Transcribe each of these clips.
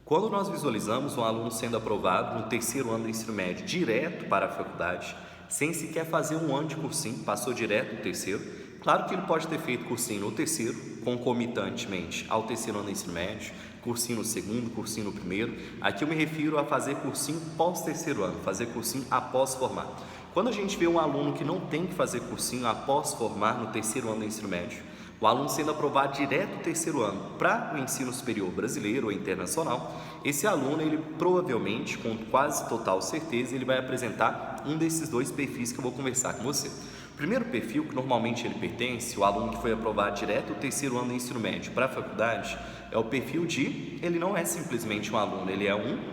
Quando nós visualizamos um aluno sendo aprovado no terceiro ano do ensino médio direto para a faculdade, sem sequer fazer um ano de cursinho, passou direto no terceiro, claro que ele pode ter feito cursinho no terceiro, concomitantemente ao terceiro ano do ensino médio, cursinho no segundo, cursinho no primeiro. Aqui eu me refiro a fazer cursinho pós-terceiro ano, fazer cursinho após formar. Quando a gente vê um aluno que não tem que fazer cursinho após formar no terceiro ano do ensino médio, o aluno sendo aprovado direto no terceiro ano para o ensino superior brasileiro ou internacional, esse aluno, ele provavelmente, com quase total certeza, ele vai apresentar um desses dois perfis que eu vou conversar com você. O primeiro perfil, que normalmente ele pertence, o aluno que foi aprovado direto no terceiro ano do ensino médio para a faculdade, é o perfil de, ele não é simplesmente um aluno, ele é um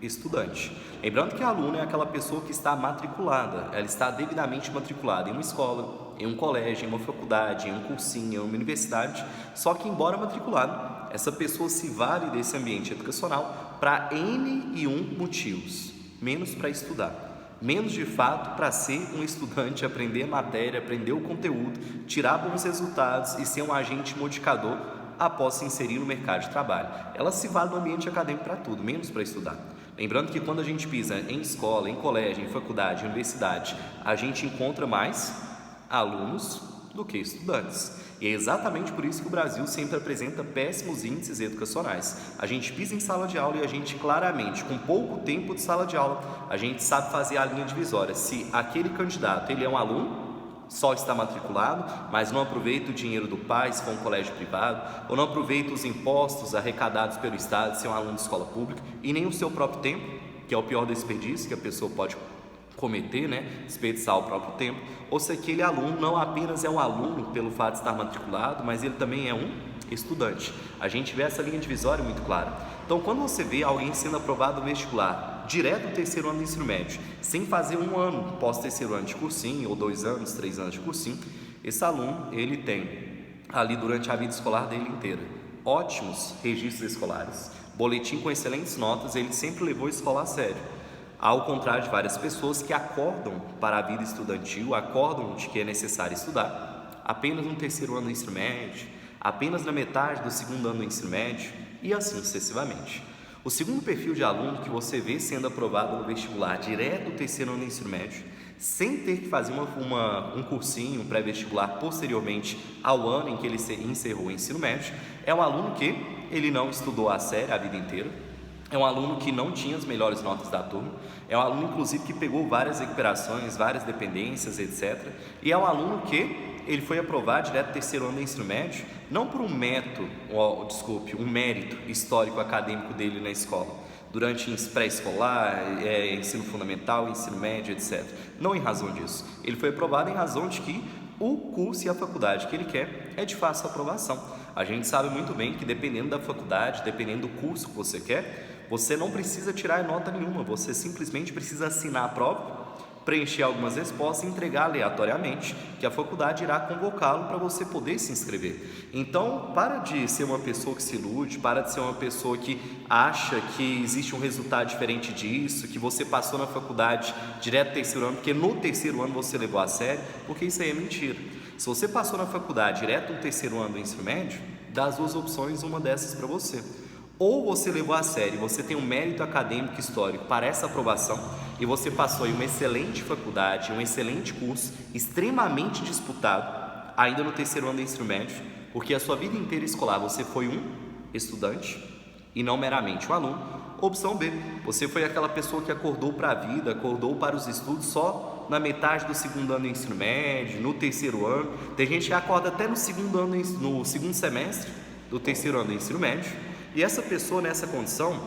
estudante. Lembrando que aluno é aquela pessoa que está matriculada, ela está devidamente matriculada em uma escola, em um colégio, em uma faculdade, em um cursinho, em uma universidade, só que embora matriculado, essa pessoa se vale desse ambiente educacional para N e um motivos, menos para estudar, menos de fato para ser um estudante, aprender a matéria, aprender o conteúdo, tirar bons resultados e ser um agente modificador após se inserir no mercado de trabalho. Ela se vale do ambiente acadêmico para tudo, menos para estudar. Lembrando que quando a gente pisa em escola, em colégio, em faculdade, em universidade, a gente encontra mais alunos do que estudantes. E é exatamente por isso que o Brasil sempre apresenta péssimos índices educacionais. A gente pisa em sala de aula e a gente claramente, com pouco tempo de sala de aula, a gente sabe fazer a linha divisória. Se aquele candidato ele é um aluno, só está matriculado, mas não aproveita o dinheiro do pai se for um colégio privado, ou não aproveita os impostos arrecadados pelo Estado se é um aluno de escola pública, e nem o seu próprio tempo, que é o pior desperdício que a pessoa pode cometer, desperdiçar o próprio tempo, ou se aquele aluno não apenas é um aluno pelo fato de estar matriculado, mas ele também é um estudante. A gente vê essa linha divisória muito clara. Então, quando você vê alguém sendo aprovado no vestibular, direto no terceiro ano do ensino médio, sem fazer um ano pós-terceiro ano de cursinho, ou 2 anos, 3 anos de cursinho, esse aluno, ele tem ali durante a vida escolar dele inteira ótimos registros escolares, boletim com excelentes notas, ele sempre levou a escola a sério. Ao contrário de várias pessoas que acordam para a vida estudantil, acordam de que é necessário estudar apenas no terceiro ano do ensino médio, apenas na metade do segundo ano do ensino médio e assim sucessivamente. O segundo perfil de aluno que você vê sendo aprovado no vestibular direto do terceiro ano do ensino médio, sem ter que fazer um cursinho, um pré-vestibular posteriormente ao ano em que ele encerrou o ensino médio, é um aluno que ele não estudou a sério a vida inteira, é um aluno que não tinha as melhores notas da turma, é um aluno inclusive que pegou várias recuperações, várias dependências, etc. E é um aluno que ele foi aprovado direto do terceiro ano do ensino médio, não por um mérito histórico acadêmico dele na escola, durante pré-escolar, ensino fundamental, ensino médio, etc. Não em razão disso. Ele foi aprovado em razão de que o curso e a faculdade que ele quer é de fácil aprovação. A gente sabe muito bem que dependendo da faculdade, dependendo do curso que você quer, você não precisa tirar nota nenhuma, você simplesmente precisa assinar a prova, preencher algumas respostas e entregar aleatoriamente, que a faculdade irá convocá-lo para você poder se inscrever. Então, para de ser uma pessoa que se ilude, para de ser uma pessoa que acha que existe um resultado diferente disso, que você passou na faculdade direto do terceiro ano, porque no terceiro ano você levou a sério, porque isso aí é mentira. Se você passou na faculdade direto no terceiro ano do ensino médio, das duas opções, uma dessas para você. Ou você levou a sério, você tem um mérito acadêmico histórico para essa aprovação e você passou em uma excelente faculdade, um excelente curso, extremamente disputado, ainda no terceiro ano do ensino médio, porque a sua vida inteira escolar você foi um estudante e não meramente um aluno. Opção B, você foi aquela pessoa que acordou para a vida, acordou para os estudos só na metade do segundo ano do ensino médio, no terceiro ano. Tem gente que acorda até no segundo semestre do terceiro ano do ensino médio. E essa pessoa nessa condição,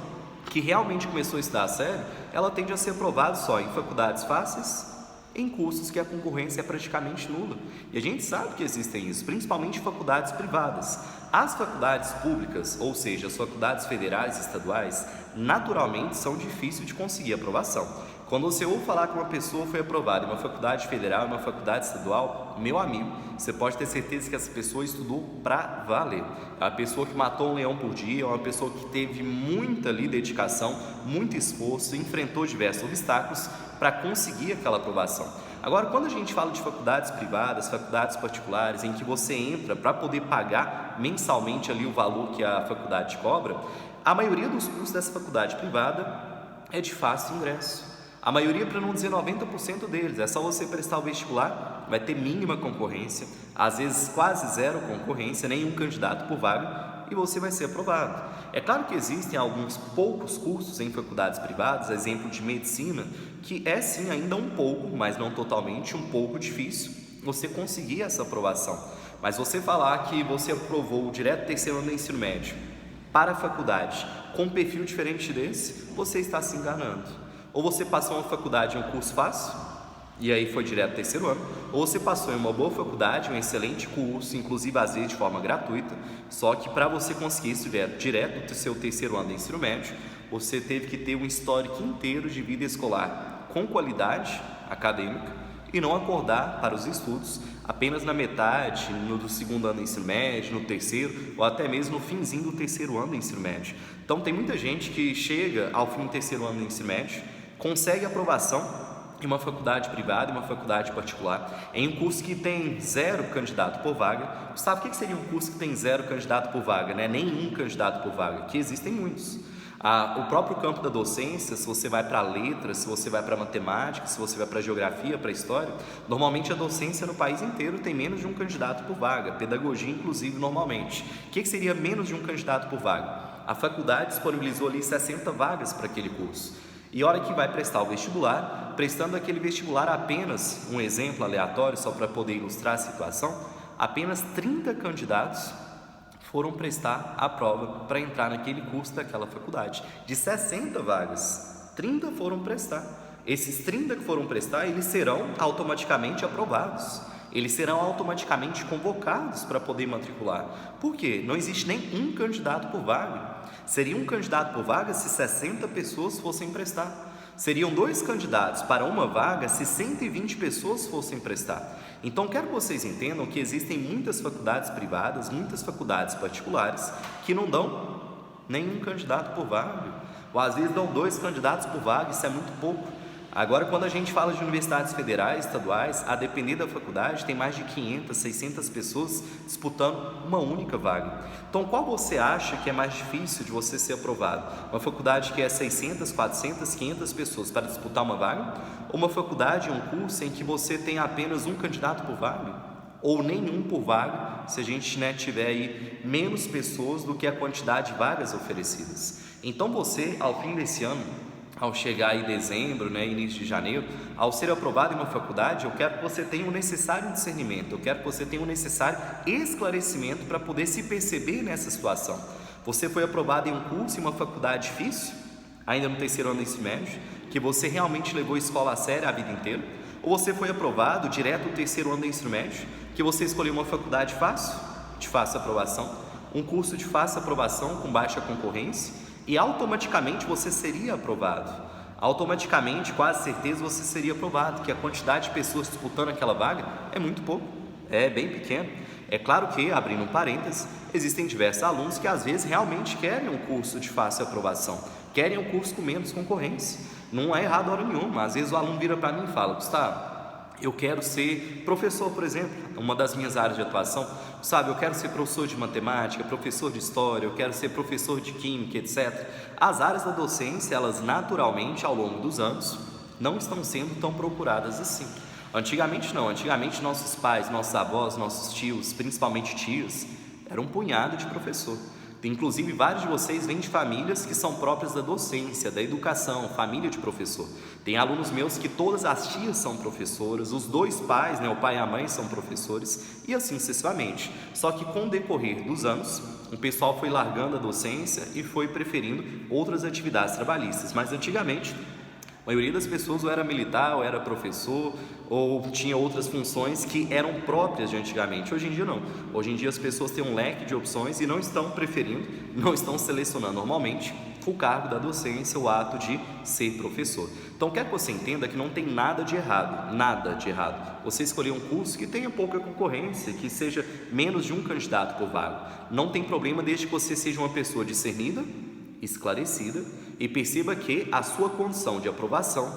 que realmente começou a estudar a sério, ela tende a ser aprovada só em faculdades fáceis, em cursos que a concorrência é praticamente nula. E a gente sabe que existem isso, principalmente faculdades privadas. As faculdades públicas, ou seja, as faculdades federais e estaduais, naturalmente são difíceis de conseguir aprovação. Quando você ouve falar que uma pessoa foi aprovada em uma faculdade federal, em uma faculdade estadual, meu amigo, você pode ter certeza que essa pessoa estudou pra valer. É uma pessoa que matou um leão por dia, é uma pessoa que teve muita dedicação, muito esforço, enfrentou diversos obstáculos para conseguir aquela aprovação. Agora, quando a gente fala de faculdades privadas, faculdades particulares, em que você entra para poder pagar mensalmente ali o valor que a faculdade cobra, A maioria dos cursos dessa faculdade privada é de fácil ingresso. A maioria, para não dizer 90% deles, é só você prestar o vestibular, vai ter mínima concorrência, às vezes quase zero concorrência, nenhum candidato por vaga, e você vai ser aprovado. É claro que existem alguns poucos cursos em faculdades privadas, exemplo de medicina, que é sim ainda um pouco, mas não totalmente, um pouco difícil você conseguir essa aprovação. Mas você falar que você aprovou direto do terceiro ano do ensino médio para a faculdade com um perfil diferente desse, você está se enganando. Ou você passou uma faculdade em um curso fácil, e aí foi direto ao terceiro ano, ou você passou em uma boa faculdade, um excelente curso, inclusive às vezes de forma gratuita, só que para você conseguir isso direto do seu terceiro ano do ensino médio, você teve que ter um histórico inteiro de vida escolar com qualidade acadêmica e não acordar para os estudos apenas na metade, no segundo ano do ensino médio, no terceiro, ou até mesmo no finzinho do terceiro ano do ensino médio. Então tem muita gente que chega ao fim do terceiro ano do ensino médio, consegue aprovação em uma faculdade privada, em uma faculdade particular, em um curso que tem zero candidato por vaga. Sabe o que seria um curso que tem zero candidato por vaga? Nenhum candidato por vaga, que existem muitos. O próprio campo da docência, se você vai para letras, se você vai para matemática, se você vai para geografia, para história, normalmente a docência no país inteiro tem menos de um candidato por vaga, pedagogia inclusive normalmente. O que seria menos de um candidato por vaga? A faculdade disponibilizou ali 60 vagas para aquele curso. E a hora que vai prestar o vestibular, prestando aquele vestibular apenas, um exemplo aleatório só para poder ilustrar a situação, apenas 30 candidatos foram prestar a prova para entrar naquele curso daquela faculdade. De 60 vagas, 30 foram prestar. Esses 30 que foram prestar, eles serão automaticamente aprovados. Eles serão automaticamente convocados para poder matricular. Por quê? Não existe nem um candidato por vaga. Seria um candidato por vaga se 60 pessoas fossem prestar. Seriam 2 candidatos para uma vaga se 120 pessoas fossem prestar. Então, quero que vocês entendam que existem muitas faculdades privadas, muitas faculdades particulares que não dão nenhum candidato por vaga. Ou às vezes dão 2 candidatos por vaga, isso é muito pouco. Agora, quando a gente fala de universidades federais, estaduais, a depender da faculdade, tem mais de 500, 600 pessoas disputando uma única vaga. Então, qual você acha que é mais difícil de você ser aprovado? Uma faculdade que é 600, 400, 500 pessoas para disputar uma vaga? Ou uma faculdade, um curso em que você tem apenas um candidato por vaga? Ou nenhum por vaga, se a gente tiver aí menos pessoas do que a quantidade de vagas oferecidas. Então, você, ao fim desse ano, ao chegar aí dezembro, início de janeiro, ao ser aprovado em uma faculdade, eu quero que você tenha o necessário discernimento, eu quero que você tenha o necessário esclarecimento para poder se perceber nessa situação. Você foi aprovado em um curso, em uma faculdade difícil, ainda no terceiro ano do ensino médio, que você realmente levou a escola a sério a vida inteira, ou você foi aprovado direto no terceiro ano do ensino médio, que você escolheu uma faculdade fácil, de fácil aprovação, um curso de fácil aprovação com baixa concorrência, e automaticamente você seria aprovado. Automaticamente, quase certeza, você seria aprovado, que a quantidade de pessoas disputando aquela vaga é muito pouco, é bem pequeno. É claro que, abrindo um parênteses, existem diversos alunos que às vezes realmente querem um curso de fácil aprovação, querem um curso com menos concorrência. Não é errado hora nenhuma. Às vezes o aluno vira para mim e fala: Gustavo, eu quero ser professor, por exemplo, uma das minhas áreas de atuação. Eu quero ser professor de matemática, professor de história, eu quero ser professor de química, etc. As áreas da docência, elas naturalmente, ao longo dos anos, não estão sendo tão procuradas assim. Antigamente não, antigamente nossos pais, nossos avós, nossos tios, principalmente tios, eram um punhado de professor. Inclusive, vários de vocês vêm de famílias que são próprias da docência, da educação, família de professor. Tem alunos meus que todas as tias são professoras, os 2 pais, o pai e a mãe são professores, e assim sucessivamente. Só que com o decorrer dos anos, o pessoal foi largando a docência e foi preferindo outras atividades trabalhistas. Mas antigamente, a maioria das pessoas ou era militar, ou era professor, ou tinha outras funções que eram próprias de antigamente. Hoje em dia não. Hoje em dia as pessoas têm um leque de opções e não estão preferindo, não estão selecionando normalmente o cargo da docência, o ato de ser professor. Então, quero que você entenda que não tem nada de errado. Você escolher um curso que tenha pouca concorrência, que seja menos de um candidato por vaga. Não tem problema desde que você seja uma pessoa discernida, esclarecida e perceba que a sua condição de aprovação,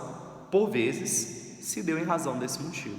por vezes, se deu em razão desse motivo.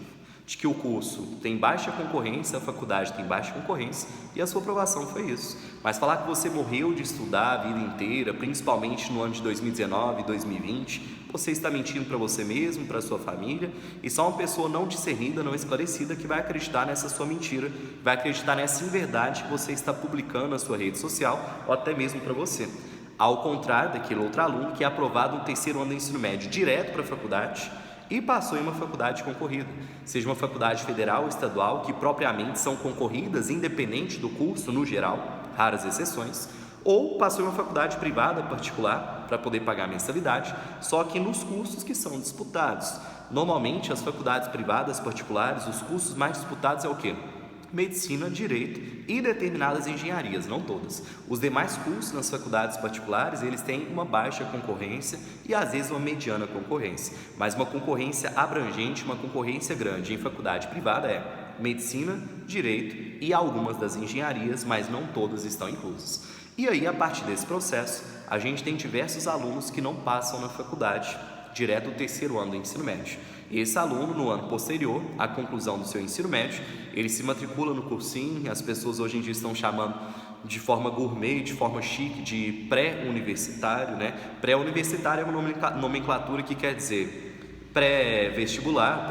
de que o curso tem baixa concorrência, a faculdade tem baixa concorrência e a sua aprovação foi isso. Mas falar que você morreu de estudar a vida inteira, principalmente no ano de 2019 e 2020, você está mentindo para você mesmo, para a sua família, e só uma pessoa não discernida, não esclarecida que vai acreditar nessa sua mentira, vai acreditar nessa inverdade que você está publicando na sua rede social ou até mesmo para você. Ao contrário daquele outro aluno que é aprovado no terceiro ano do ensino médio direto para a faculdade e passou em uma faculdade concorrida, seja uma faculdade federal ou estadual, que propriamente são concorridas, independente do curso no geral, raras exceções, ou passou em uma faculdade privada particular para poder pagar a mensalidade, só que nos cursos que são disputados. Normalmente as faculdades privadas particulares, os cursos mais disputados é o quê? Medicina, Direito e determinadas engenharias, não todas. Os demais cursos nas faculdades particulares, eles têm uma baixa concorrência e às vezes uma mediana concorrência, mas uma concorrência abrangente, uma concorrência grande em faculdade privada é Medicina, Direito e algumas das engenharias, mas não todas estão inclusas. E aí, a partir desse processo, a gente tem diversos alunos que não passam na faculdade direto do terceiro ano do ensino médio. E esse aluno, no ano posterior à conclusão do seu ensino médio, ele se matricula no cursinho, as pessoas hoje em dia estão chamando de forma gourmet, de forma chique, de pré-universitário, né? Pré-universitário é uma nomenclatura que quer dizer pré-vestibular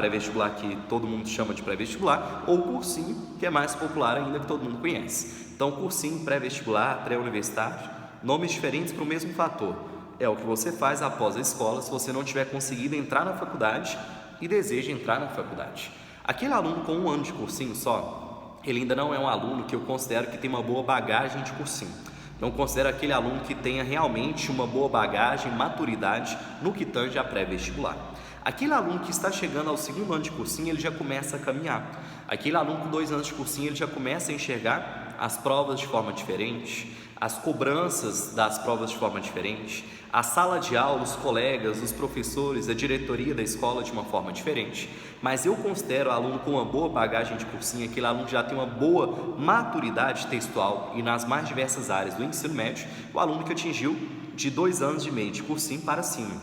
que todo mundo chama de pré-vestibular, ou cursinho, que é mais popular ainda, que todo mundo conhece. Então, cursinho, pré-vestibular, pré-universitário, nomes diferentes para o mesmo fator. É o que você faz após a escola se você não tiver conseguido entrar na faculdade e deseja entrar na faculdade. Aquele aluno com 1 ano de cursinho só, ele ainda não é um aluno que eu considero que tem uma boa bagagem de cursinho. Não considero aquele aluno que tenha realmente uma boa bagagem, maturidade no que tange a pré-vestibular. Aquele aluno que está chegando ao 2º ano de cursinho, ele já começa a caminhar. Aquele aluno com 2 anos de cursinho, ele já começa a enxergar as provas de forma diferente, as cobranças das provas de forma diferente, a sala de aula, os colegas, os professores, a diretoria da escola de uma forma diferente. Mas eu considero o aluno com uma boa bagagem de cursinho, aquele aluno que já tem uma boa maturidade textual e nas mais diversas áreas do ensino médio, o aluno que atingiu de 2 anos e meio de cursinho para cima.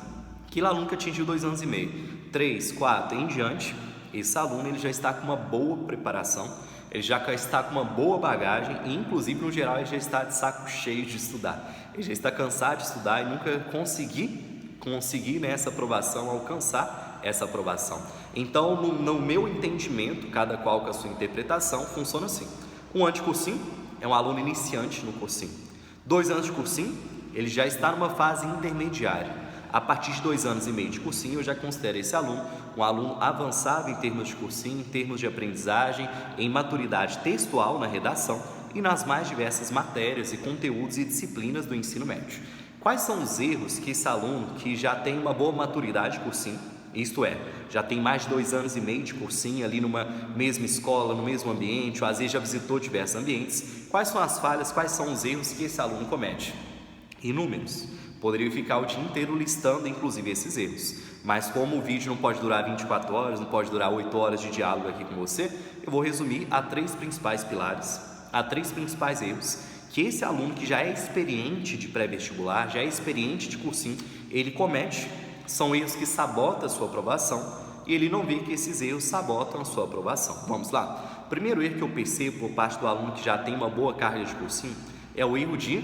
Aquele aluno que atingiu 2 anos e meio, 3, 4 em diante, esse aluno ele já está com uma boa preparação, ele já está com uma boa bagagem e, inclusive, no geral, ele já está de saco cheio de estudar. Ele já está cansado de estudar e nunca conseguir essa aprovação, alcançar essa aprovação. Então, no meu entendimento, cada qual com a sua interpretação, funciona assim. 1 ano de cursinho é um aluno iniciante no cursinho. 2 anos de cursinho, ele já está numa fase intermediária. A partir de 2 anos e meio de cursinho, eu já considero esse aluno um aluno avançado em termos de cursinho, em termos de aprendizagem, em maturidade textual na redação e nas mais diversas matérias e conteúdos e disciplinas do ensino médio. Quais são os erros que esse aluno que já tem uma boa maturidade de cursinho, isto é, já tem mais de 2 anos e meio de cursinho ali numa mesma escola, no mesmo ambiente, ou às vezes já visitou diversos ambientes, quais são as falhas, quais são os erros que esse aluno comete? Inúmeros. Poderia ficar o dia inteiro listando, inclusive, esses erros. Mas como o vídeo não pode durar 24 horas, não pode durar 8 horas de diálogo aqui com você, eu vou resumir a 3 principais pilares, a 3 principais erros que esse aluno que já é experiente de pré-vestibular, já é experiente de cursinho, ele comete. São erros que sabotam a sua aprovação e ele não vê que esses erros sabotam a sua aprovação. Vamos lá? O primeiro erro que eu percebo por parte do aluno que já tem uma boa carga de cursinho é o erro de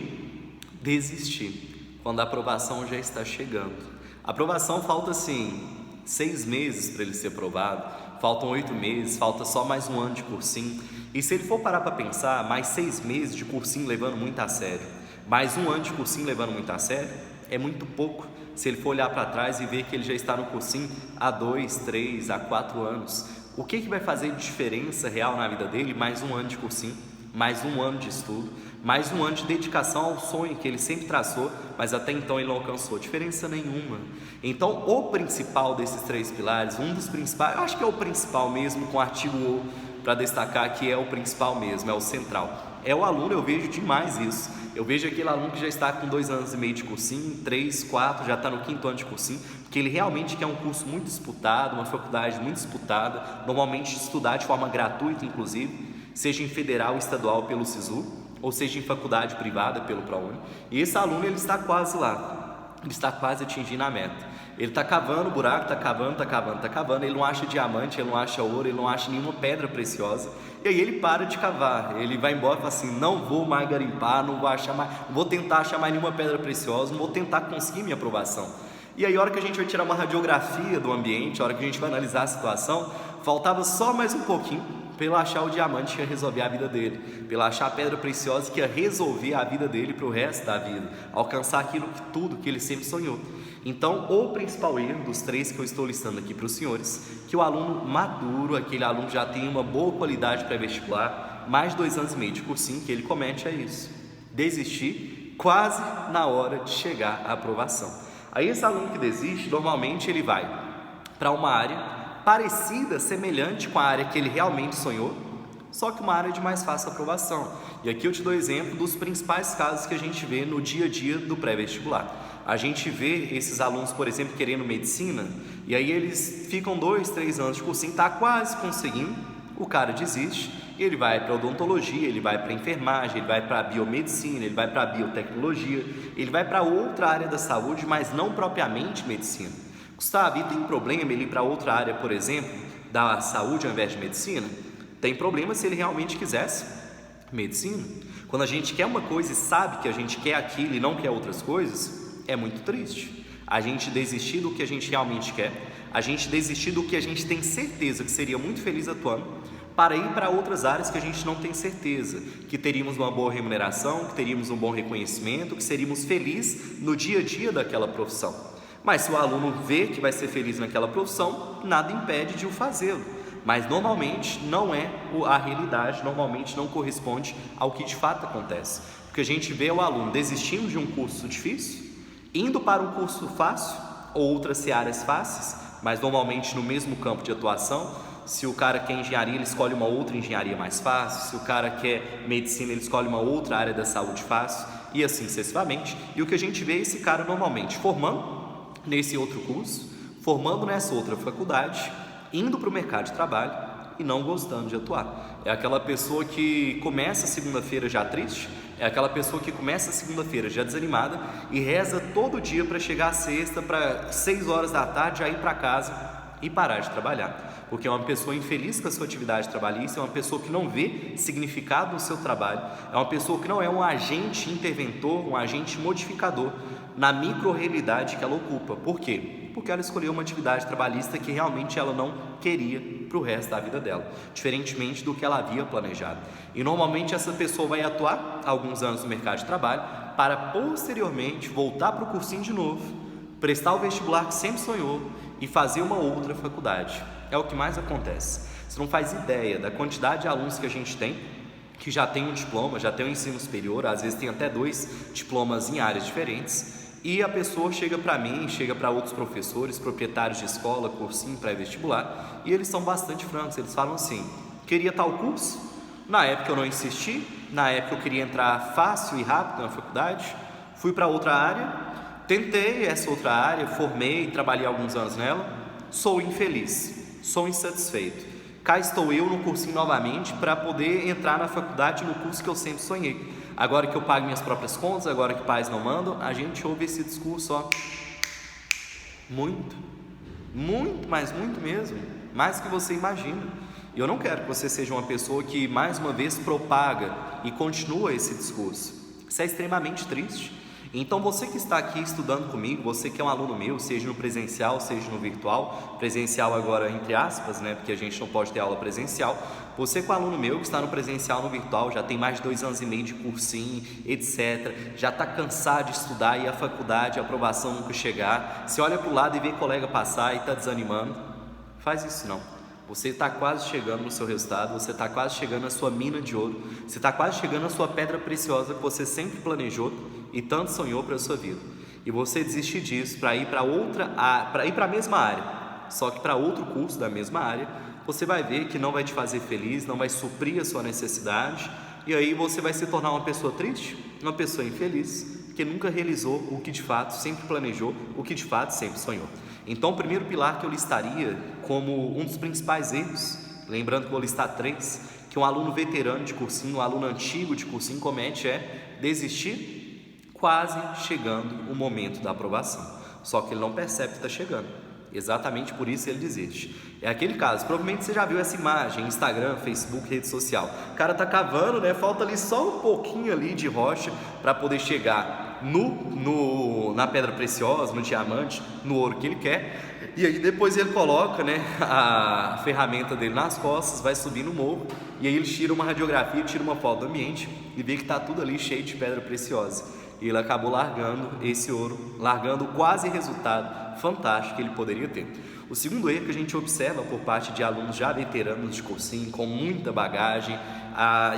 desistir quando a aprovação já está chegando. A aprovação falta assim 6 meses para ele ser aprovado, faltam 8 meses, falta só mais 1 ano de cursinho. E se ele for parar para pensar, mais 6 meses de cursinho levando muito a sério, mais 1 ano de cursinho levando muito a sério, é muito pouco. Se ele for olhar para trás e ver que ele já está no cursinho há 2, 3, há 4 anos, o que vai fazer de diferença real na vida dele? Mais 1 ano de cursinho, mais 1 ano de estudo, mais 1 ano de dedicação ao sonho que ele sempre traçou, mas até então ele não alcançou diferença nenhuma. Então, o principal desses 3 pilares, um dos principais, eu acho que é o principal mesmo, com o artigo O para destacar que é o principal mesmo, é o central. É o aluno, eu vejo demais isso. Eu vejo aquele aluno que já está com 2 anos e meio de cursinho, 3, 4, já está no 5º ano de cursinho, porque ele realmente quer um curso muito disputado, uma faculdade muito disputada, normalmente estudar de forma gratuita, inclusive, seja em federal, estadual pelo SISU, ou seja em faculdade privada pelo ProUni. E esse aluno ele está quase lá. ele está quase atingindo a meta. Ele está cavando o buraco, está cavando, ele não acha diamante, ele não acha ouro, ele não acha nenhuma pedra preciosa, e aí ele para de cavar, ele vai embora e fala assim, não vou mais garimpar, não vou tentar achar mais nenhuma pedra preciosa, não vou tentar conseguir minha aprovação. E aí a hora que a gente vai tirar uma radiografia do ambiente, a hora que a gente vai analisar a situação, faltava só mais um pouquinho para ele achar o diamante que ia resolver a vida dele, para ele achar a pedra preciosa que ia resolver a vida dele para o resto da vida, alcançar tudo que ele sempre sonhou. Então, o principal erro dos 3 que eu estou listando aqui para os senhores, que o aluno maduro, aquele aluno que já tem uma boa qualidade pré-vestibular, mais de 2 anos e meio de cursinho, que ele comete é isso: desistir quase na hora de chegar à aprovação. Aí esse aluno que desiste, normalmente ele vai para uma área parecida, semelhante com a área que ele realmente sonhou, só que uma área de mais fácil aprovação. E aqui eu te dou exemplo dos principais casos que a gente vê no dia a dia do pré-vestibular. A gente vê esses alunos, por exemplo, querendo medicina, e aí eles ficam 2, 3 anos de cursinho, está quase conseguindo, o cara desiste, ele vai para odontologia, ele vai para enfermagem, ele vai para biomedicina, ele vai para biotecnologia, ele vai para outra área da saúde, mas não propriamente medicina. Gustavo, e tem problema ele ir para outra área, por exemplo, da saúde ao invés de medicina? Tem problema se ele realmente quisesse medicina. Quando a gente quer uma coisa e sabe que a gente quer aquilo e não quer outras coisas, é muito triste. A gente desistir do que a gente realmente quer, a gente desistir do que a gente tem certeza que seria muito feliz atuando, para ir para outras áreas que a gente não tem certeza, que teríamos uma boa remuneração, que teríamos um bom reconhecimento, que seríamos felizes no dia a dia daquela profissão. Mas se o aluno vê que vai ser feliz naquela profissão, nada impede de o fazê-lo. Mas normalmente não é a realidade, normalmente não corresponde ao que de fato acontece. Porque a gente vê o aluno desistindo de um curso difícil, indo para um curso fácil ou outras áreas fáceis, mas normalmente no mesmo campo de atuação. Se o cara quer engenharia, ele escolhe uma outra engenharia mais fácil. Se o cara quer medicina, ele escolhe uma outra área da saúde fácil, e assim sucessivamente. E o que a gente vê é esse cara normalmente formando nesse outro curso, formando nessa outra faculdade, indo para o mercado de trabalho e não gostando de atuar. É aquela pessoa que começa a segunda-feira já triste, é aquela pessoa que começa a segunda-feira já desanimada e reza todo dia para chegar à sexta, para 6 horas da tarde já ir para casa e parar de trabalhar, porque é uma pessoa infeliz com a sua atividade trabalhista, é uma pessoa que não vê significado no seu trabalho, é uma pessoa que não é um agente interventor, um agente modificador na micro-realidade que ela ocupa. Por quê? Porque ela escolheu uma atividade trabalhista que realmente ela não queria para o resto da vida dela, diferentemente do que ela havia planejado. E normalmente essa pessoa vai atuar alguns anos no mercado de trabalho para posteriormente voltar para o cursinho de novo, prestar o vestibular que sempre sonhou e fazer uma outra faculdade. É o que mais acontece. Você não faz ideia da quantidade de alunos que a gente tem que já tem um diploma, já tem um ensino superior, às vezes tem até 2 diplomas em áreas diferentes, e a pessoa chega para mim, chega para outros professores, proprietários de escola, cursinho, pré-vestibular, e eles são bastante francos. Eles falam assim: queria tal curso, na época eu não insisti, na época eu queria entrar fácil e rápido na faculdade, fui para outra área, tentei essa outra área, formei, trabalhei alguns anos nela, sou infeliz, sou insatisfeito. Cá estou eu no cursinho novamente para poder entrar na faculdade no curso que eu sempre sonhei. Agora que eu pago minhas próprias contas, agora que pais não mandam, a gente ouve esse discurso, ó, muito, mas muito mesmo, mais do que você imagina. E eu não quero que você seja uma pessoa que mais uma vez propaga e continua esse discurso. Isso é extremamente triste. Então você que está aqui estudando comigo, você que é um aluno meu, seja no presencial, seja no virtual, presencial agora entre aspas, né, porque a gente não pode ter aula presencial, você que é um aluno meu que está no presencial, no virtual, já tem mais de 2 anos e meio de cursinho, etc, já está cansado de estudar e a faculdade, a aprovação nunca chegar, você olha para o lado e vê colega passar e está desanimando, faz isso não. Você está quase chegando no seu resultado, você está quase chegando na sua mina de ouro, você está quase chegando na sua pedra preciosa que você sempre planejou e tanto sonhou para a sua vida. E você desistir disso para ir para a mesma área, só que para outro curso da mesma área, você vai ver que não vai te fazer feliz, não vai suprir a sua necessidade, e aí você vai se tornar uma pessoa triste, uma pessoa infeliz, que nunca realizou o que de fato sempre planejou, o que de fato sempre sonhou. Então o primeiro pilar que eu listaria como um dos principais erros, lembrando que eu vou listar 3, que um aluno veterano de cursinho, um aluno antigo de cursinho comete, é desistir quase chegando o momento da aprovação. Só que ele não percebe que está chegando. Exatamente por isso ele desiste. É aquele caso, provavelmente você já viu essa imagem, Instagram, Facebook, rede social. O cara tá cavando, né? Falta ali só um pouquinho ali de rocha para poder chegar na pedra preciosa, no diamante, no ouro que ele quer. E aí depois ele coloca, né, a ferramenta dele nas costas, vai subir no morro, e aí ele tira uma radiografia, tira uma foto do ambiente e vê que tá tudo ali cheio de pedra preciosa. E ele acabou largando esse ouro, largando o quase resultado fantástico que ele poderia ter. O segundo erro que a gente observa por parte de alunos já veteranos de cursinho, com muita bagagem,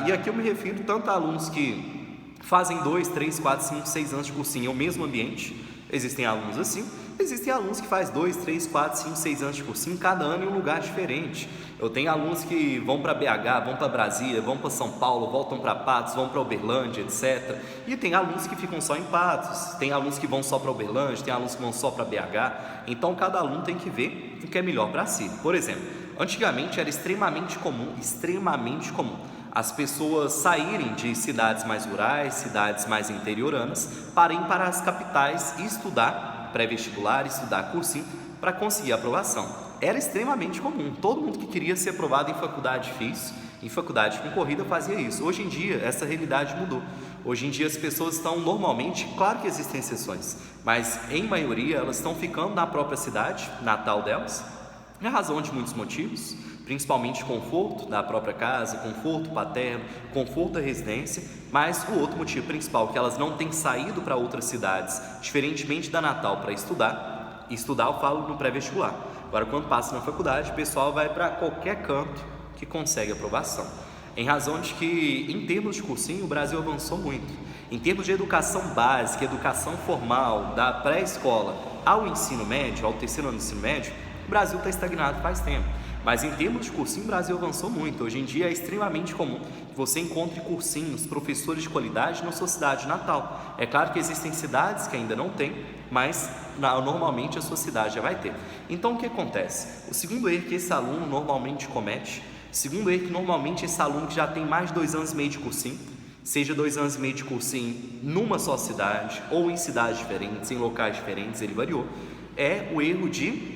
e aqui eu me refiro tanto a alunos que fazem 2, 3, 4, 5, 6 anos de cursinho no mesmo ambiente. Existem alunos assim, existem alunos que fazem 2, 3, 4, 5, 6 anos de cursinho, cada ano em um lugar diferente. Eu tenho alunos que vão para BH, vão para Brasília, vão para São Paulo, voltam para Patos, vão para Uberlândia, etc. E tem alunos que ficam só em Patos, tem alunos que vão só para Uberlândia, tem alunos que vão só para BH. Então cada aluno tem que ver o que é melhor para si. Por exemplo, antigamente era extremamente comum as pessoas saírem de cidades mais rurais, cidades mais interioranas, para ir para as capitais e estudar pré-vestibular, estudar cursinho, para conseguir a aprovação. Era extremamente comum, todo mundo que queria ser aprovado em faculdade difícil, em faculdade concorrida, fazia isso. Hoje em dia, essa realidade mudou. Hoje em dia as pessoas estão normalmente, claro que existem exceções, mas em maioria elas estão ficando na própria cidade natal delas, em razão de muitos motivos, principalmente conforto da própria casa, conforto paterno, conforto da residência, mas o outro motivo principal, que elas não têm saído para outras cidades, diferentemente da natal, para estudar eu falo no pré-vestibular. Agora, quando passa na faculdade, o pessoal vai para qualquer canto que consegue aprovação. Em razão de que, em termos de cursinho, o Brasil avançou muito. Em termos de educação básica, educação formal, da pré-escola ao ensino médio, ao terceiro ano do ensino médio, o Brasil está estagnado faz tempo. Mas em termos de cursinho, o Brasil avançou muito. Hoje em dia é extremamente comum que você encontre cursinhos, professores de qualidade na sua cidade natal. É claro que existem cidades que ainda não têm, mas normalmente a sua cidade já vai ter. Então o que acontece? O segundo erro que esse aluno normalmente comete, segundo erro que normalmente esse aluno que já tem mais de 2 anos e meio de cursinho, seja 2 anos e meio de cursinho numa só cidade ou em cidades diferentes, em locais diferentes, ele variou, é o erro de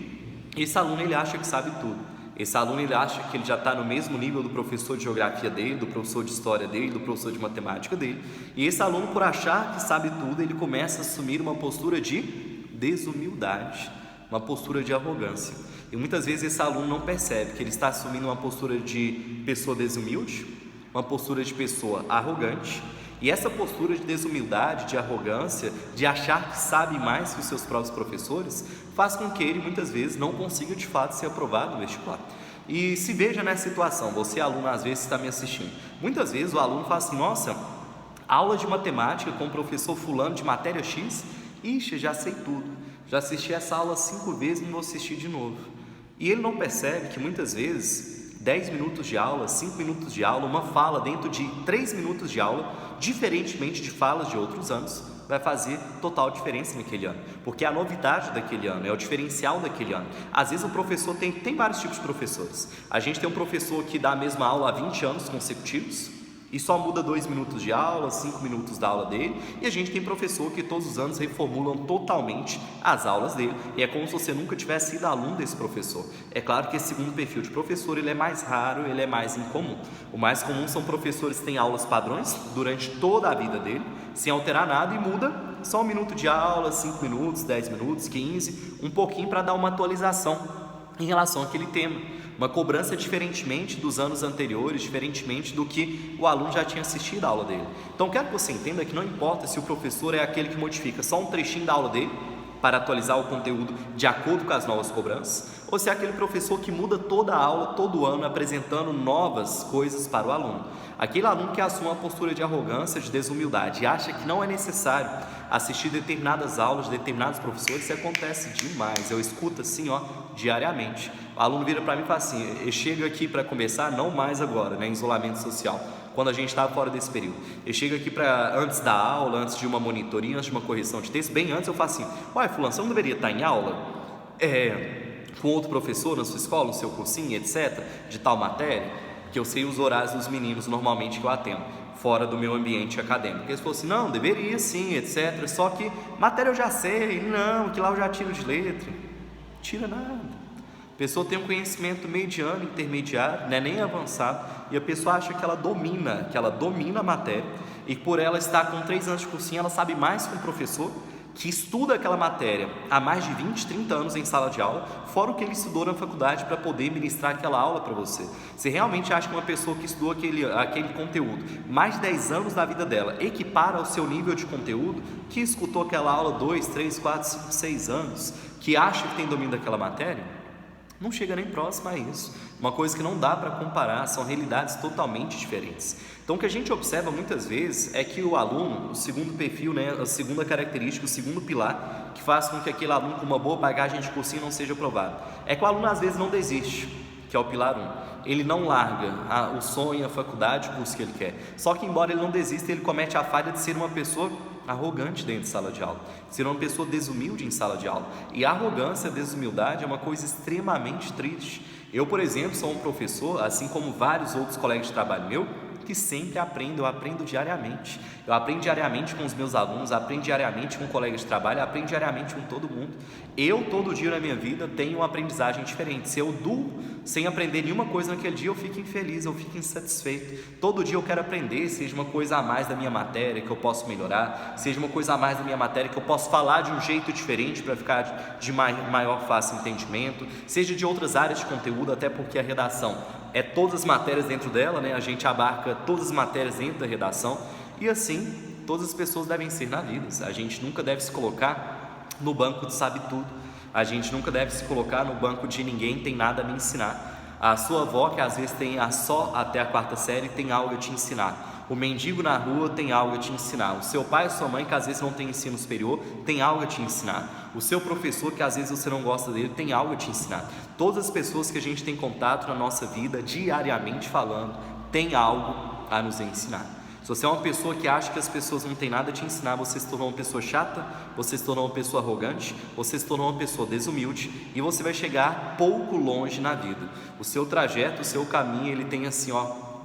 esse aluno ele acha que sabe tudo. Esse aluno ele acha que ele já está no mesmo nível do professor de geografia dele, do professor de história dele, do professor de matemática dele. E esse aluno, por achar que sabe tudo, ele começa a assumir uma postura de desumildade, uma postura de arrogância. E muitas vezes esse aluno não percebe que ele está assumindo uma postura de pessoa desumilde, uma postura de pessoa arrogante. E essa postura de desumildade, de arrogância, de achar que sabe mais que os seus próprios professores, faz com que ele muitas vezes não consiga de fato ser aprovado no vestibular. E se veja nessa situação, você aluno às vezes está me assistindo, muitas vezes o aluno fala assim, nossa, aula de matemática com o professor fulano de matéria X, ixi, já sei tudo, já assisti essa aula 5 vezes e não vou assistir de novo. E ele não percebe que muitas vezes 10 minutos de aula, 5 minutos de aula, uma fala dentro de 3 minutos de aula, diferentemente de falas de outros anos, vai fazer total diferença naquele ano, porque é a novidade daquele ano, é o diferencial daquele ano. Às vezes o professor tem vários tipos de professores. A gente tem um professor que dá a mesma aula há 20 anos consecutivos, e só muda 2 minutos de aula, 5 minutos da aula dele, e a gente tem professor que todos os anos reformulam totalmente as aulas dele, e é como se você nunca tivesse sido aluno desse professor. É claro que esse segundo perfil de professor, ele é mais raro, ele é mais incomum. O mais comum são professores que têm aulas padrões durante toda a vida dele, sem alterar nada, e muda só 1 minuto de aula, 5 minutos, 10 minutos, 15, um pouquinho para dar uma atualização em relação àquele tema. Uma cobrança diferentemente dos anos anteriores, diferentemente do que o aluno já tinha assistido a aula dele. Então, quero que você entenda que não importa se o professor é aquele que modifica só um trechinho da aula dele para atualizar o conteúdo de acordo com as novas cobranças, ou se é aquele professor que muda toda a aula, todo ano, apresentando novas coisas para o aluno. Aquele aluno que assume uma postura de arrogância, de desumildade e acha que não é necessário assistir determinadas aulas de determinados professores, isso acontece demais. Eu escuto assim, diariamente. O aluno vira para mim e fala assim, eu chego aqui para conversar, não mais agora, em isolamento social, quando a gente estava fora desse período. Eu chego aqui antes da aula, antes de uma monitoria, antes de uma correção de texto, bem antes eu falo assim, uai, fulano, você não deveria estar em aula? Com outro professor na sua escola, no seu cursinho, etc., de tal matéria? Que eu sei os horários dos meninos normalmente que eu atendo. fora do meu ambiente acadêmico. Eles falaram assim, não, deveria sim, etc. Só que matéria eu já sei, não, que lá eu já tiro de letra. Tira nada. A pessoa tem um conhecimento mediano, intermediário, não é nem avançado, e a pessoa acha que ela domina a matéria, e por ela estar com 3 anos de cursinho, ela sabe mais que um professor que estuda aquela matéria há mais de 20, 30 anos em sala de aula, fora o que ele estudou na faculdade para poder ministrar aquela aula para você. Você realmente acha que uma pessoa que estudou aquele conteúdo mais de 10 anos da vida dela equipara ao seu nível de conteúdo, que escutou aquela aula 2, 3, 4, 5, 6 anos, que acha que tem domínio daquela matéria? Não chega nem próximo a isso. Uma coisa que não dá para comparar, são realidades totalmente diferentes. Então, o que a gente observa muitas vezes é que o aluno, o segundo perfil, a segunda característica, o segundo pilar, que faz com que aquele aluno com uma boa bagagem de cursinho não seja aprovado, é que o aluno às vezes não desiste, que é o pilar 1. Ele não larga o sonho, a faculdade, o curso que ele quer. Só que, embora ele não desista, ele comete a falha de ser uma pessoa arrogante dentro de sala de aula, ser uma pessoa desumilde em sala de aula. E a arrogância, a desumildade é uma coisa extremamente triste. Eu, por exemplo, sou um professor, assim como vários outros colegas de trabalho meu, que sempre aprendo, eu aprendo diariamente. Eu aprendo diariamente com os meus alunos, aprendo diariamente com colegas de trabalho, aprendo diariamente com todo mundo. Eu, todo dia na minha vida, tenho uma aprendizagem diferente. Se eu durmo sem aprender nenhuma coisa naquele dia, eu fico infeliz, eu fico insatisfeito. Todo dia eu quero aprender, seja uma coisa a mais da minha matéria que eu posso melhorar, seja uma coisa a mais da minha matéria que eu posso falar de um jeito diferente para ficar de maior fácil entendimento, seja de outras áreas de conteúdo, até porque a redação é todas as matérias dentro dela, a gente abarca todas as matérias dentro da redação, e assim todas as pessoas devem ser na vida. A gente nunca deve se colocar no banco de sabe tudo, a gente nunca deve se colocar no banco de ninguém tem nada a me ensinar. A sua avó, que às vezes tem só até a 4ª série, tem algo a te ensinar. O mendigo na rua tem algo a te ensinar. O seu pai e sua mãe, que às vezes não tem ensino superior, tem algo a te ensinar. O seu professor, que às vezes você não gosta dele, tem algo a te ensinar. Todas as pessoas que a gente tem contato na nossa vida, diariamente falando, tem algo a nos ensinar. Se você é uma pessoa que acha que as pessoas não têm nada a te ensinar, você se tornou uma pessoa chata, você se tornou uma pessoa arrogante, você se tornou uma pessoa desumilde, e você vai chegar pouco longe na vida. O seu trajeto, o seu caminho, ele tem assim,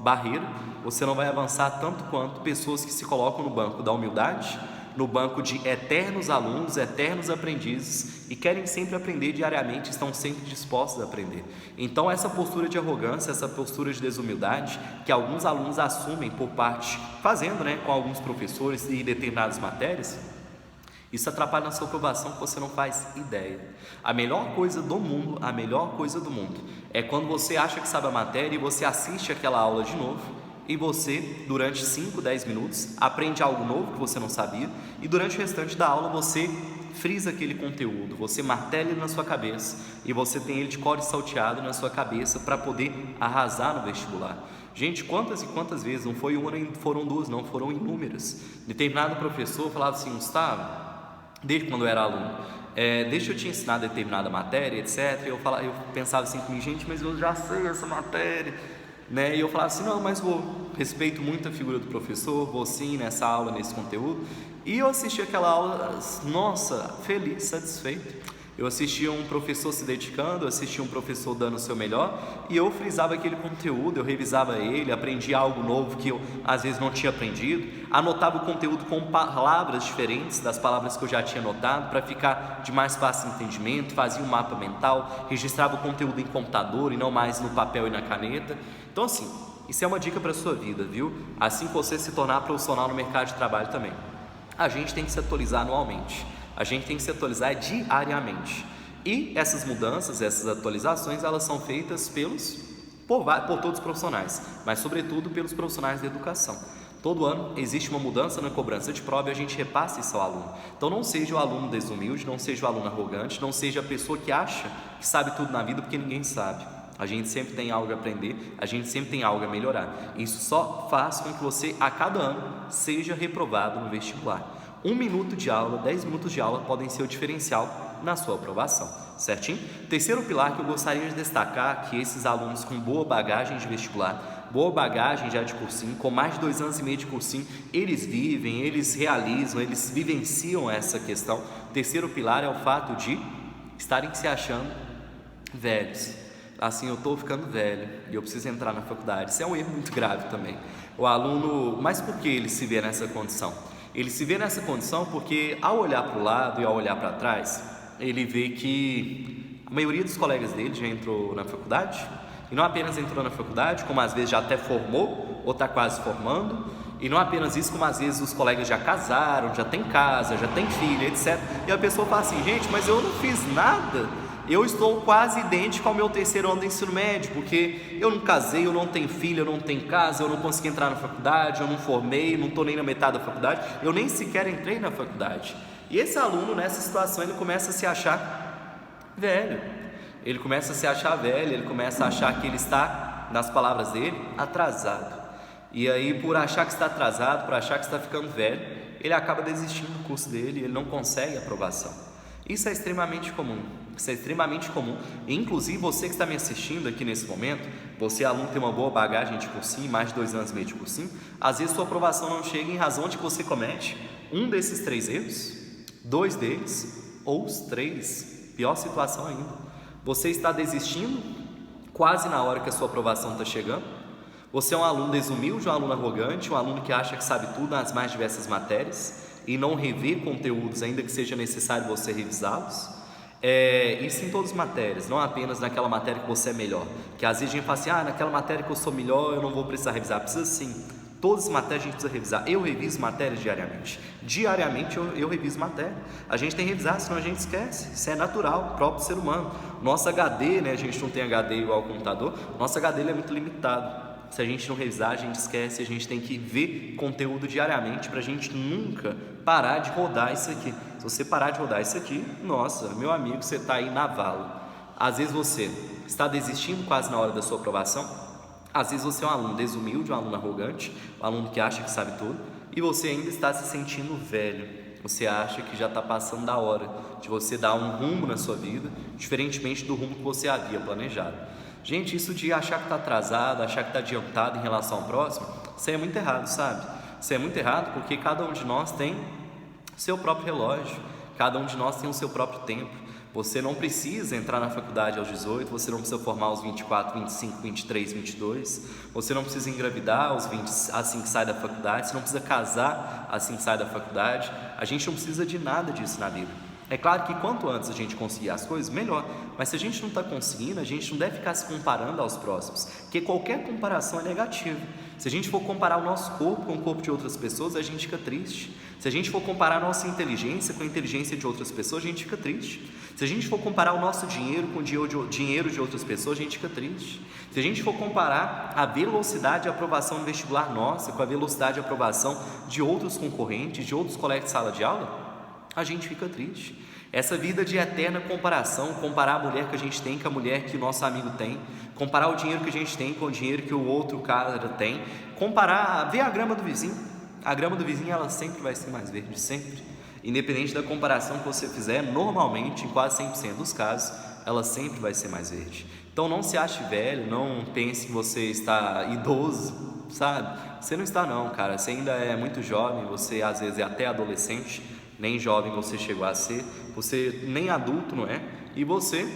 barreira. Você não vai avançar tanto quanto pessoas que se colocam no banco da humildade, no banco de eternos alunos, eternos aprendizes, e querem sempre aprender diariamente, estão sempre dispostos a aprender. Então essa postura de arrogância, essa postura de desumildade, que alguns alunos assumem por parte, fazendo com alguns professores e determinadas matérias, isso atrapalha na sua aprovação, que você não faz ideia. A melhor coisa do mundo é quando você acha que sabe a matéria e você assiste aquela aula de novo, e você, durante 5, 10 minutos, aprende algo novo que você não sabia, e durante o restante da aula você frisa aquele conteúdo, você martela ele na sua cabeça, e você tem ele de cor e salteado na sua cabeça para poder arrasar no vestibular. Gente, quantas e quantas vezes, não foi uma, foram duas, não, foram inúmeras. Determinado professor falava assim, Gustavo, desde quando eu era aluno, deixa eu te ensinar determinada matéria, etc. Eu pensava assim comigo, gente, mas eu já sei essa matéria, E eu falava assim, não, mas respeito muito a figura do professor, vou sim nessa aula, nesse conteúdo. E eu assisti aquela aula, nossa, feliz, satisfeito. Eu assistia um professor se dedicando, eu assistia um professor dando o seu melhor, e eu frisava aquele conteúdo, eu revisava ele, aprendia algo novo que eu às vezes não tinha aprendido, anotava o conteúdo com palavras diferentes das palavras que eu já tinha anotado, para ficar de mais fácil entendimento, fazia um mapa mental, registrava o conteúdo em computador e não mais no papel e na caneta. Então assim, isso é uma dica para a sua vida, viu? Assim que você se tornar profissional no mercado de trabalho também. A gente tem que se atualizar anualmente. A gente tem que se atualizar diariamente. E essas mudanças, essas atualizações, elas são feitas por todos os profissionais, mas sobretudo pelos profissionais da educação. Todo ano existe uma mudança na cobrança de prova e a gente repassa isso ao aluno. Então não seja o aluno desumilde, não seja o aluno arrogante, não seja a pessoa que acha que sabe tudo na vida, porque ninguém sabe. A gente sempre tem algo a aprender, a gente sempre tem algo a melhorar. Isso só faz com que você, a cada ano, seja reprovado no vestibular. 1 minuto de aula, 10 minutos de aula podem ser o diferencial na sua aprovação, certinho? Terceiro pilar que eu gostaria de destacar, que esses alunos com boa bagagem de vestibular, boa bagagem já de cursinho, com mais de 2 anos e meio de cursinho, eles vivem, eles realizam, eles vivenciam essa questão. O terceiro pilar é o fato de estarem se achando velhos. assim, eu estou ficando velho e eu preciso entrar na faculdade. Isso é um erro muito grave também. O aluno, mas por que ele se vê nessa condição? Ele se vê nessa condição porque ao olhar para o lado e ao olhar para trás, ele vê que a maioria dos colegas dele já entrou na faculdade, e não apenas entrou na faculdade, como às vezes já até formou ou está quase formando, e não apenas isso, como às vezes os colegas já casaram, já tem casa, já tem filho, etc. E a pessoa fala assim: gente, mas eu não fiz nada, eu estou quase idêntico ao meu terceiro ano do ensino médio, porque eu não casei, eu não tenho filho, eu não tenho casa, eu não consegui entrar na faculdade, eu não formei, não estou nem na metade da faculdade, eu nem sequer entrei na faculdade. E esse aluno, nessa situação, ele começa a se achar velho, ele começa a se achar velho, ele começa a achar que ele está, nas palavras dele, atrasado. E aí, por achar que está atrasado, por achar que está ficando velho, ele acaba desistindo do curso dele, ele não consegue aprovação. Isso é extremamente comum, isso é extremamente comum. Inclusive, você que está me assistindo aqui nesse momento, você aluno tem uma boa bagagem de cursinho, mais de 2 anos e meio de cursinho, às vezes sua aprovação não chega em razão de que você comete um desses 3 erros, 2 deles, ou os 3, pior situação ainda. Você está desistindo quase na hora que a sua aprovação está chegando. Você é um aluno desumilde, um aluno arrogante, um aluno que acha que sabe tudo nas mais diversas matérias e não revê conteúdos, ainda que seja necessário você revisá-los. Isso em todas as matérias, não apenas naquela matéria que você é melhor. Que às vezes a gente fala assim: naquela matéria que eu sou melhor, eu não vou precisar revisar. Precisa sim. Todas as matérias a gente precisa revisar. Eu reviso matérias diariamente. Diariamente eu reviso matéria. A gente tem que revisar, senão a gente esquece. Isso é natural, próprio ser humano. Nosso HD, né? A gente não tem HD igual ao computador. Nosso HD ele é muito limitado. Se a gente não revisar, a gente esquece. A gente tem que ver conteúdo diariamente para a gente nunca parar de rodar isso aqui. Se você parar de rodar isso aqui, nossa, meu amigo, você está aí na vala. Às vezes você está desistindo quase na hora da sua aprovação. Às vezes você é um aluno desumilde, um aluno arrogante, um aluno que acha que sabe tudo, e você ainda está se sentindo velho. Você acha que já está passando da hora de você dar um rumo na sua vida, diferentemente do rumo que você havia planejado. Gente, isso de achar que está atrasado, achar que está adiantado em relação ao próximo, isso aí é muito errado, sabe? Isso é muito errado porque cada um de nós tem seu próprio relógio, cada um de nós tem o seu próprio tempo. Você não precisa entrar na faculdade aos 18, você não precisa formar aos 24, 25, 23, 22, você não precisa engravidar aos 20, assim que sai da faculdade, você não precisa casar assim que sai da faculdade. A gente não precisa de nada disso na vida. É claro que quanto antes a gente conseguir as coisas, melhor. Mas se a gente não está conseguindo, a gente não deve ficar se comparando aos próximos, porque qualquer comparação é negativa. Se a gente for comparar o nosso corpo com o corpo de outras pessoas, a gente fica triste. Se a gente for comparar a nossa inteligência com a inteligência de outras pessoas, a gente fica triste. Se a gente for comparar o nosso dinheiro com o dinheiro de outras pessoas, a gente fica triste. Se a gente for comparar a velocidade de aprovação no vestibular nossa com a velocidade de aprovação de outros concorrentes, de outros colegas de sala de aula, a gente fica triste. Essa vida de eterna comparação, comparar a mulher que a gente tem com a mulher que o nosso amigo tem, comparar o dinheiro que a gente tem com o dinheiro que o outro cara tem, comparar, ver a grama do vizinho. A grama do vizinho, ela sempre vai ser mais verde, sempre. Independente da comparação que você fizer, normalmente, em quase 100% dos casos, ela sempre vai ser mais verde. Então não se ache velho, não pense que você está idoso, sabe? Você não está não, cara, você ainda é muito jovem, você às vezes é até adolescente, nem jovem você chegou a ser, você nem adulto não é, e você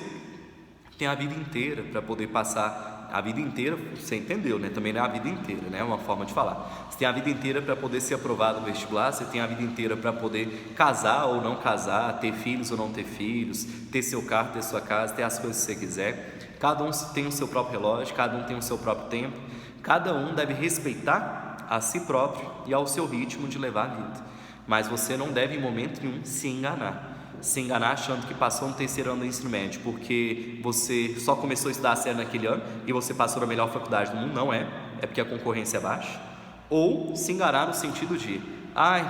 tem a vida inteira para poder passar. A vida inteira, você entendeu, né? Também não é a vida inteira, né? É uma forma de falar. Você tem a vida inteira para poder ser aprovado no vestibular, você tem a vida inteira para poder casar ou não casar, ter filhos ou não ter filhos, ter seu carro, ter sua casa, ter as coisas que você quiser. Cada um tem o seu próprio relógio, cada um tem o seu próprio tempo, cada um deve respeitar a si próprio e ao seu ritmo de levar a vida. Mas você não deve em momento nenhum se enganar achando que passou no terceiro ano do ensino médio porque você só começou a estudar a sério naquele ano e você passou na melhor faculdade do mundo. Não é porque a concorrência é baixa. Ou se enganar no sentido de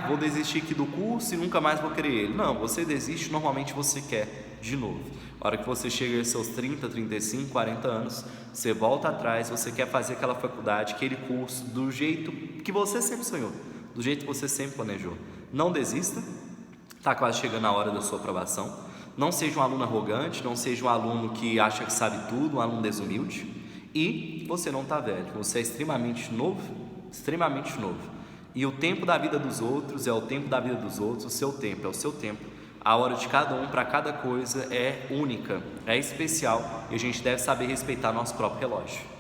vou desistir aqui do curso e nunca mais vou querer ele. Não, você desiste, normalmente você quer de novo. A hora que você chega aos seus 30, 35, 40 anos, você volta atrás, você quer fazer aquela faculdade, aquele curso do jeito que você sempre sonhou, do jeito que você sempre planejou. Não desista. Está quase chegando a hora da sua aprovação. Não seja um aluno arrogante, não seja um aluno que acha que sabe tudo, um aluno desumilde. E você não está velho, você é extremamente novo. E o tempo da vida dos outros é o tempo da vida dos outros, o seu tempo é o seu tempo. A hora de cada um para cada coisa é única, é especial e a gente deve saber respeitar nosso próprio relógio.